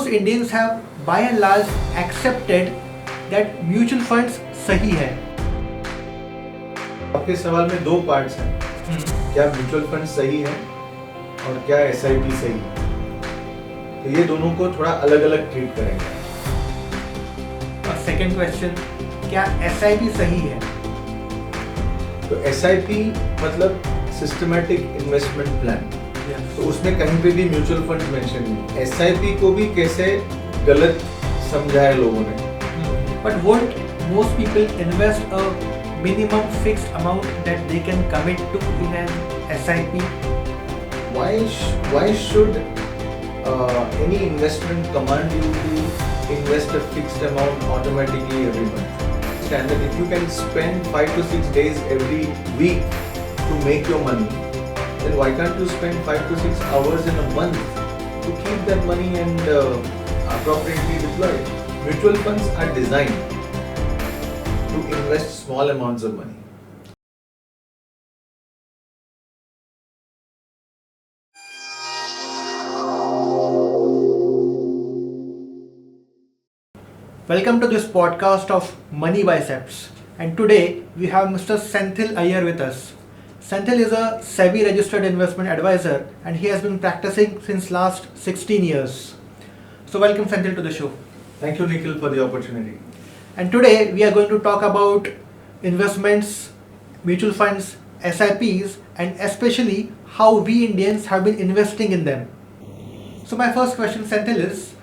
most Indians have by and large accepted that mutual funds सही है. आपके सवाल में दो पार्ट्स हैं. क्या म्यूचुअल फंड सही है और क्या SIP सही है, तो ये दोनों को थोड़ा अलग अलग ट्रीट करेंगे. और सेकंड क्वेश्चन, क्या SIP सही है? तो SIP मतलब सिस्टमैटिक इन्वेस्टमेंट प्लान. तो उसमें कहीं पे भी म्यूचुअल फंड मेंशन नहीं. SIP को भी कैसे गलत समझा है लोगों ने. But won't most people invest a minimum fixed amount that they can commit to in an SIP? Why should any investment command you to invest a fixed amount automatically every month? Understand that if you can spend 5 to 6 days every week to make your money, then why can't you spend 5 to 6 hours in a month to keep that money and appropriately deploy it? Mutual funds are designed to invest small amounts of money. Welcome to this podcast of Money Biceps, and today we have Mr. Senthil Iyer with us. Senthil is a SEBI registered investment advisor and he has been practicing since last 16 years. So welcome Senthil to the show. Thank you, Nikhil, for the opportunity. And today we are going to talk about investments, mutual funds, SIPs, and especially how we Indians have been investing in them. So my first question, Senthil, is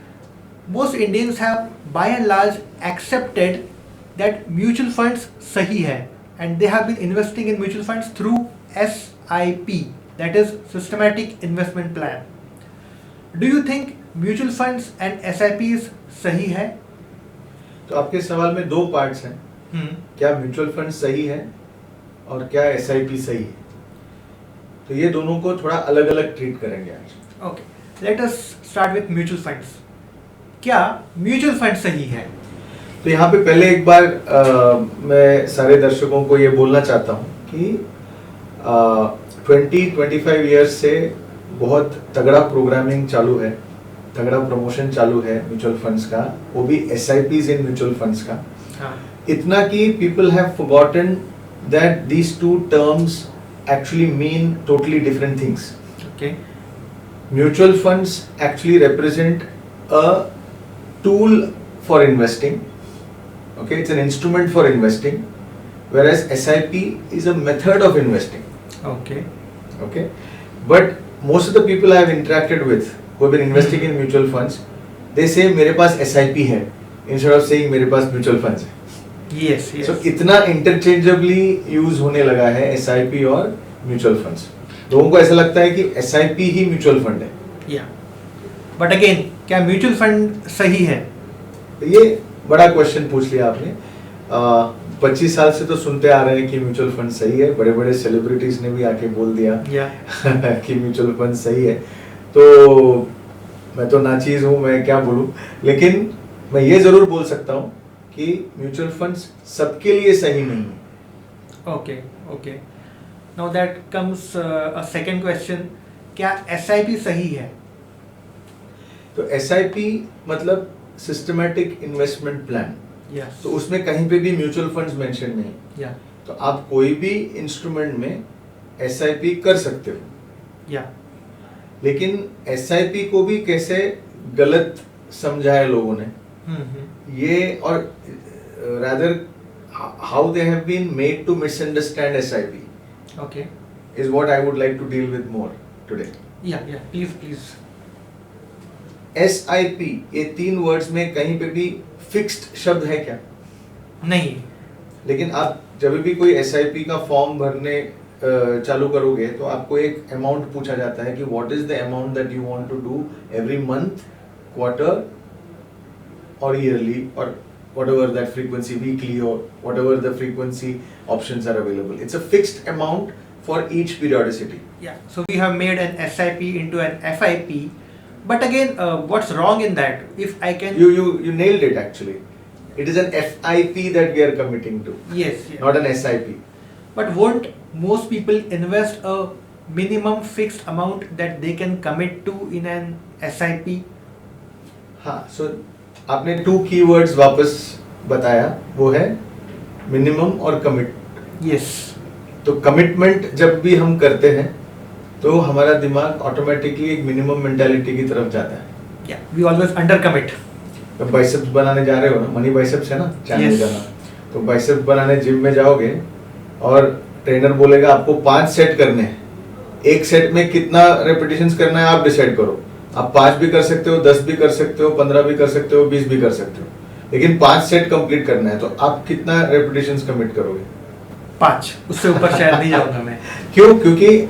most Indians have by and large accepted that mutual funds sahi hai, and they have been investing in mutual funds through SIP, that is systematic investment plan. Do you think mutual funds and SIPs सही है? तो आपके सवाल में दो parts हैं. क्या mutual fund सही है और क्या SIP सही है, तो ये दोनों को थोड़ा अलग अलग ट्रीट करेंगे आज. Okay, let us start with mutual funds. क्या म्यूचुअल फंड सही है? तो यहाँ पे पहले एक बार मैं सारे दर्शकों को ये बोलना चाहता हूँ कि 20-25 ईयर्स से बहुत तगड़ा प्रोग्रामिंग चालू है, तगड़ा प्रमोशन चालू है म्यूचुअल फंड्स का, वो भी SIPs इन म्यूचुअल फंड्स का. इतना कि people have forgotten that these two terms actually mean totally different things. Okay, mutual funds actually represent a tool for investing. Okay, it's an instrument for investing, whereas SIP is a method of investing. Okay, but most of the people I have interacted with who have been investing in mutual funds, they say मेरे पास SIP है instead of saying मेरे पास mutual funds है. Yes. So इतना interchangeably use होने लगा है SIP और mutual funds. लोगों को ऐसा लगता है कि SIP ही mutual fund है. Yeah. बट अगेन, क्या म्यूचुअल फंड सही है? ये बड़ा क्वेश्चन पूछ लिया आपने. 25 साल से तो सुनते आ रहे हैं कि म्यूचुअल फंड सही है. बड़े बड़े सेलिब्रिटीज ने भी आके बोल दिया कि म्यूचुअल फंड सही है. तो मैं तो नाचीज हूँ, मैं क्या बोलूँ. लेकिन मैं ये जरूर बोल सकता हूँ कि म्यूचुअल फंड्स सबके लिए सही नहीं है. Okay. Now that comes a second question, क्या SIP सही है? तो SIP मतलब सिस्टमैटिक इन्वेस्टमेंट प्लान. तो उसमें कहीं पे भी म्यूचुअल फंड्स मेंशन नहीं. तो आप कोई भी इंस्ट्रूमेंट में SIP कर सकते हो. लेकिन SIP को भी कैसे गलत समझा है लोगों ने. ये और rather how they have been made to misunderstand SIP. Okay. Is what I would like to deal with more today. Yeah. Please. SIP ये 3 वर्ड्स में कहीं पे भी फिक्स्ड शब्द है क्या? नहीं. लेकिन आप जब भी कोई SIP का फॉर्म भरने चालू करोगे तो आपको एक अमाउंट पूछा जाता है कि what is the amount that you want to do every month, quarter और ईयरली और whatever that frequency, weekly or whatever the frequency options are available. It's a fixed amount for each periodicity. Yeah. So we have made an SIP into an FIP. But again, what's wrong in that? If I can... You nailed it actually. It is an FIP that we are committing to. Yes. Not an SIP. But won't most people invest a minimum fixed amount that they can commit to in an SIP? हाँ, so आपने 2 keywords वापस बताया, वो है minimum और commit. Yes. तो commitment जब भी हम करते हैं तो हमारा दिमाग ऑटोमेटिकली एक मिनिमम मेंटालिटी की तरफ जाता है. या वी ऑलवेज अंडर कमिट. तो बाइसेप्स बनाने जा रहे हो ना, मनी बाइसेप्स है ना चैनल का नाम. तो बाइसेप्स बनाने जिम में जाओगे और ट्रेनर बोलेगा आपको 5 सेट करने हैं. एक सेट में कितना रेपिटेशंस करना है आप डिसाइड करो. आप 5 भी कर सकते हो, 10 भी कर सकते हो, 15 भी कर सकते हो, 20 भी कर सकते हो, लेकिन 5 सेट कंप्लीट करना है. तो आप कितना रेपिटेशंस कमिट करोगे? 5. उससे ऊपर शायद नहीं जाऊंगा मैं. क्यों? क्योंकि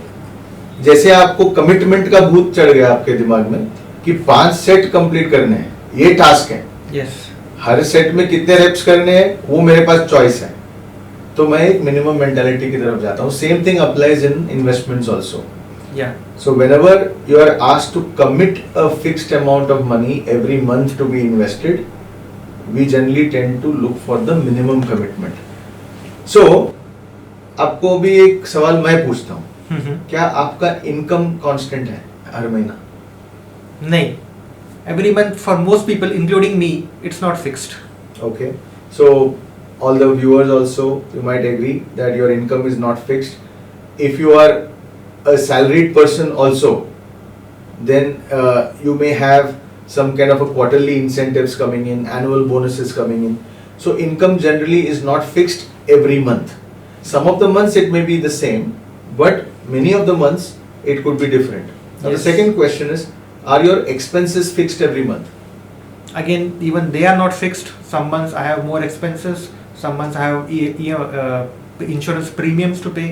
जैसे आपको कमिटमेंट का भूत चढ़ गया आपके दिमाग में कि 5 सेट कंप्लीट करने हैं, ये टास्क है. यस. हर सेट में कितने रेप्स करने हैं वो मेरे पास चॉइस है. तो मैं एक मिनिमम मेंटालिटी की तरफ जाता हूँ. Same thing applies in investments also. Yeah. So whenever you are asked to commit a fixed amount of money every month to be invested, we generally tend to look for the minimum commitment. So आपको भी एक सवाल मैं पूछता हूँ, क्या आपका income constant है हर महीना? नहीं. Every month for most people, including me, it's not fixed. Okay. So all the viewers also, you might agree that your income is not fixed. If you are a salaried person also, then you may have some kind of a quarterly incentives coming in, annual bonuses coming in. So income generally is not fixed every month. Some of the months it may be the same, but many of the months it could be different. Now Yes. the second question is, are your expenses fixed every month? Again, even they are not fixed. Some months I have more expenses, some months I have insurance premiums to pay,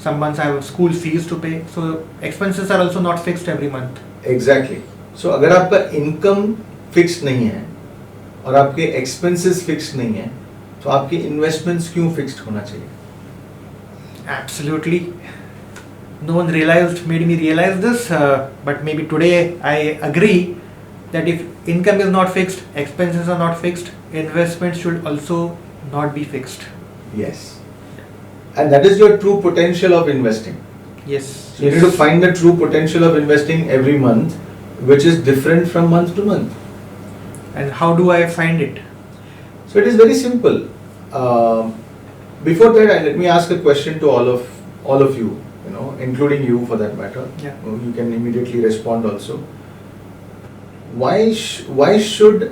some months I have school fees to pay. So expenses are also not fixed every month. Exactly. So अगर आपका income fixed नहीं है और आपके expenses fixed नहीं है, तो आपके investments क्यों fixed होना चाहिए? Absolutely. No one made me realize this, but maybe today I agree that if income is not fixed, expenses are not fixed, investments should also not be fixed. Yes. And that is your true potential of investing. Yes. So you need to find the true potential of investing every month, which is different from month to month. And how do I find it? So it is very simple. Before that, let me ask a question to all of you, including you for that matter. Yeah. You can immediately respond also. Why should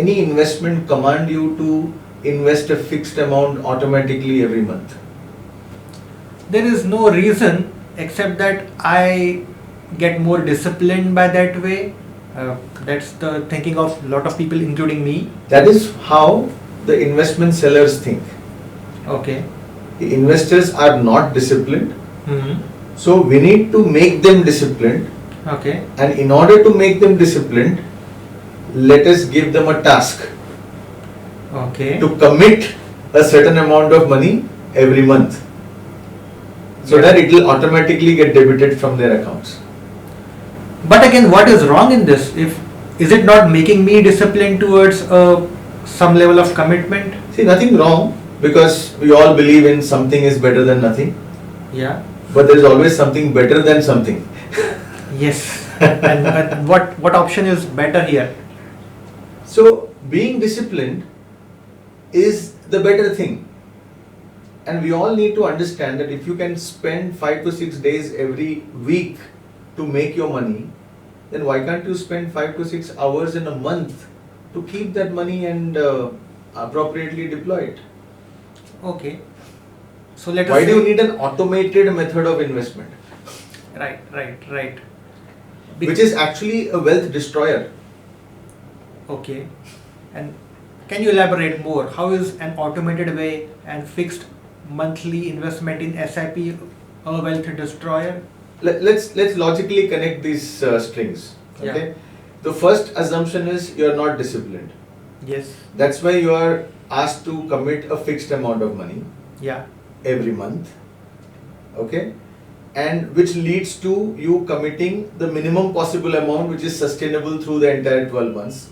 any investment command you to invest a fixed amount automatically every month? There is no reason except that I get more disciplined by that way. That's the thinking of a lot of people, including me. That is how the investment sellers think. Okay. The investors are not disciplined. Mm-hmm. So we need to make them disciplined. Okay. And in order to make them disciplined, let us give them a task. Okay. To commit a certain amount of money every month, so that it will automatically get debited from their accounts. But again, what is wrong in this? Is it not making me disciplined towards some level of commitment? See, nothing wrong, because we all believe in something is better than nothing. Yeah. But there is always something better than something. Yes. And what option is better here? So being disciplined is the better thing, and we all need to understand that if you can spend 5 to 6 days every week to make your money, then why can't you spend 5 to 6 hours in a month to keep that money and appropriately deploy it? Okay. So let us Why do you say- need an automated method of investment, Right. which is actually a wealth destroyer? Okay. And can you elaborate more? How is an automated way and fixed monthly investment in SIP a wealth destroyer? Let's logically connect these strings. Okay. Yeah. The first assumption is you are not disciplined. Yes. That's why you are asked to commit a fixed amount of money Yeah. every month. Okay. And which leads to you committing the minimum possible amount which is sustainable through the entire 12 months.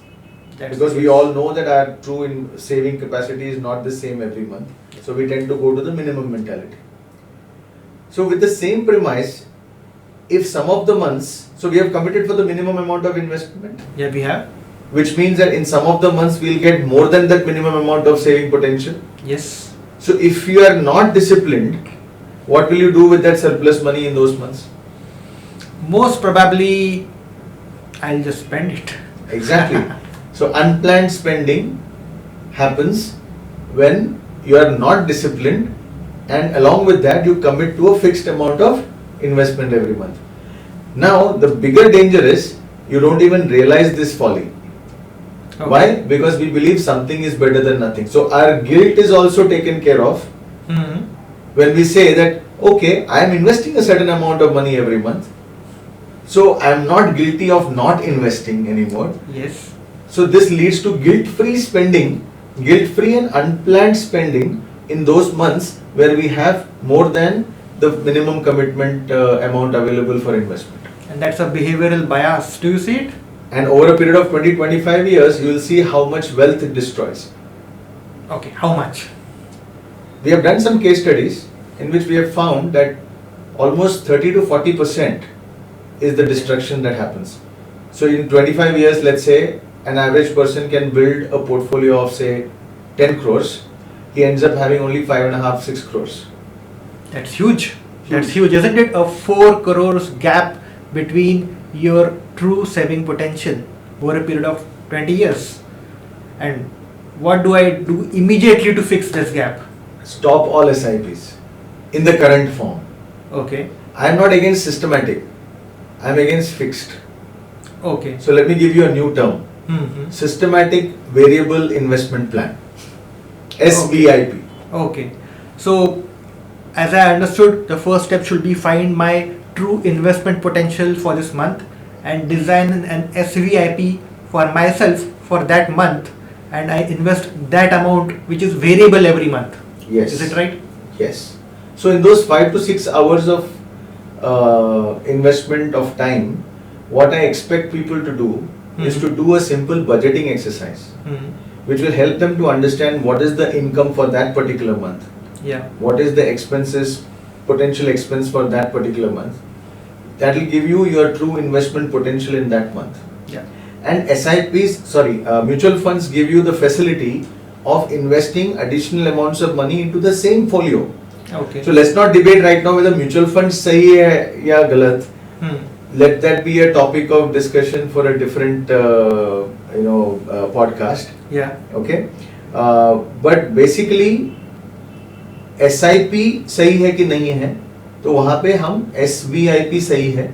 Because we all know that our true saving capacity is not the same every month. So we tend to go to the minimum mentality. So with the same premise, if some of the months, so we have committed for the minimum amount of investment. Yeah, we have. Which means that in some of the months we'll get more than that minimum amount of saving potential. Yes. So if you are not disciplined, what will you do with that surplus money in those months? Most probably, I'll just spend it. Exactly. So unplanned spending happens when you are not disciplined, and along with that you commit to a fixed amount of investment every month. Now the bigger danger is you don't even realize this folly. Okay. Why? Because we believe something is better than nothing. So our guilt is also taken care of when we say that, okay, I am investing a certain amount of money every month, so I am not guilty of not investing anymore. Yes. So this leads to guilt-free spending, guilt-free and unplanned spending in those months where we have more than the minimum commitment amount available for investment. And that's a behavioral bias. Do you see it? And over a period of 20-25 years, you will see how much wealth it destroys. Okay, how much? We have done some case studies in which we have found that almost 30 to 40% is the destruction that happens. So in 25 years, let's say, an average person can build a portfolio of say 10 crores. He ends up having only 5.5, 6 crores. That's huge. That's huge, isn't it? A 4 crores gap between your true saving potential over a period of 20 years. And what do I do immediately to fix this gap? Stop all SIPs in the current form. Okay. I am not against systematic. I am against fixed. Okay. So let me give you a new term. Systematic Variable Investment Plan. SVIP. Okay. So as I understood, the first step should be find my true investment potential for this month and design an SVIP for myself for that month, and I invest that amount which is variable every month. Yes. Is it right? Yes. So in those 5 to 6 hours of investment of time, what I expect people to do is to do a simple budgeting exercise, which will help them to understand what is the income for that particular month. Yeah. What is the expenses, potential expense for that particular month. That will give you your true investment potential in that month. Yeah. And mutual funds give you the facility of investing additional amounts of money into the same folio. Okay. So let's not debate right now whether mutual funds sahi hai ya galat. Let that be a topic of discussion for a different podcast. Yeah. Okay. But basically SIP सही है कि नहीं है, तो वहाँ पे हम SVIP सही है.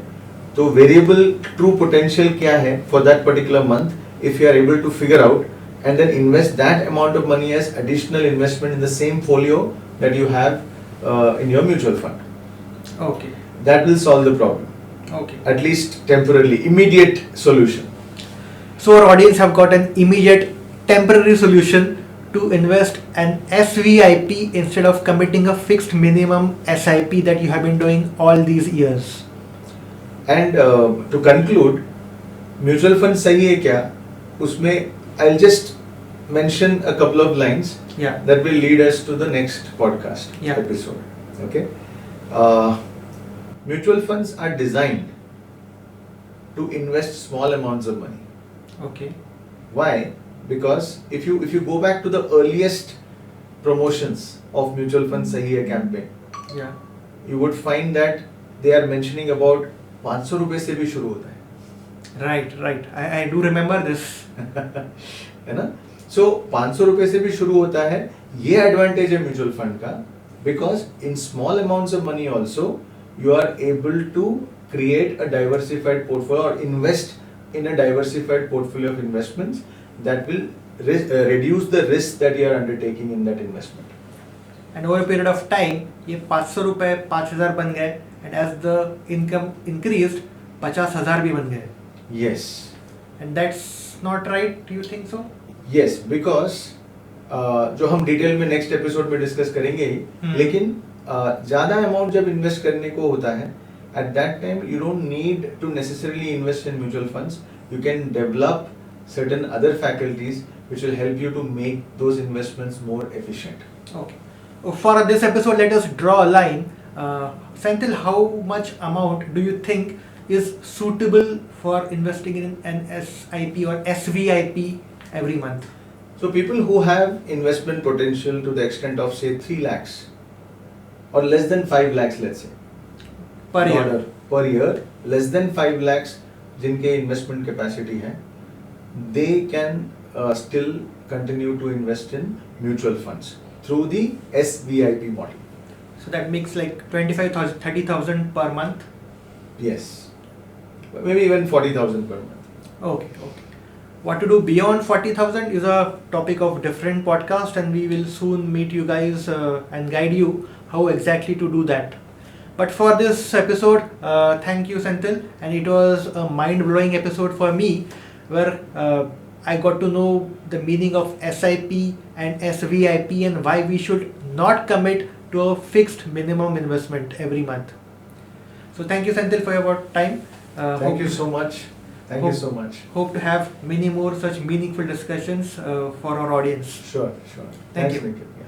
तो variable true potential क्या है for that particular month, if you are able to figure out and then invest that amount of money as additional investment in the same folio that you have in your mutual fund. Okay. That will solve the problem. Okay. At least temporarily, immediate solution. So our audience have got an immediate temporary solution to invest an SVIP instead of committing a fixed minimum SIP that you have been doing all these years. And to conclude, mutual fund sahi hai kya? Usme I'll just mention a couple of lines that will lead us to the next podcast episode. Okay. Mutual funds are designed to invest small amounts of money. Okay. Why? Because if you go back to the earliest promotions of mutual fund sahi hai campaign, you would find that they are mentioning about 500 रुपए से भी शुरू होता है. Right. I do remember this. है ना? So 500 रुपए से भी शुरू होता है. ये advantage है mutual fund का, because in small amounts of money also you are able to create a diversified portfolio or invest in a diversified portfolio of investments that will reduce the risk that you are undertaking in that investment. And over a period of time, ये 500 रुपए 5000 बन गए, and as the income increased, 50,000 भी बन गए. Yes. And that's not right. Do you think so? Yes, because जो हम detail में नेक्स्ट एपिसोड में डिस्कस करेंगे ही, लेकिन ज़्यादा अमाउंट जब इन्वेस्ट करने को होता है, at that time you don't need to necessarily invest in mutual funds. You can develop certain other faculties which will help you to make those investments more efficient. Okay. For this episode, let us draw a line Senthil, how much amount do you think is suitable for investing in an SIP or SVIP every month? So people who have investment potential to the extent of say 3 lakhs or less than 5 lakhs, let's say, per year, less than 5 lakhs जिनके investment capacity है, they can still continue to invest in mutual funds through the SVIP model. So that makes like 25,000, 30,000 per month? Yes. Maybe even 40,000 per month. Okay. What to do beyond 40,000 is a topic of different podcast, and we will soon meet you guys and guide you how exactly to do that. But for this episode, thank you, Senthil, and it was a mind-blowing episode for me, where I got to know the meaning of SIP and SVIP and why we should not commit to a fixed minimum investment every month. So thank you, Senthil, for your time. Thank you so much. Thank you so much. Hope to have many more such meaningful discussions for our audience. Sure. Thank you. Yeah.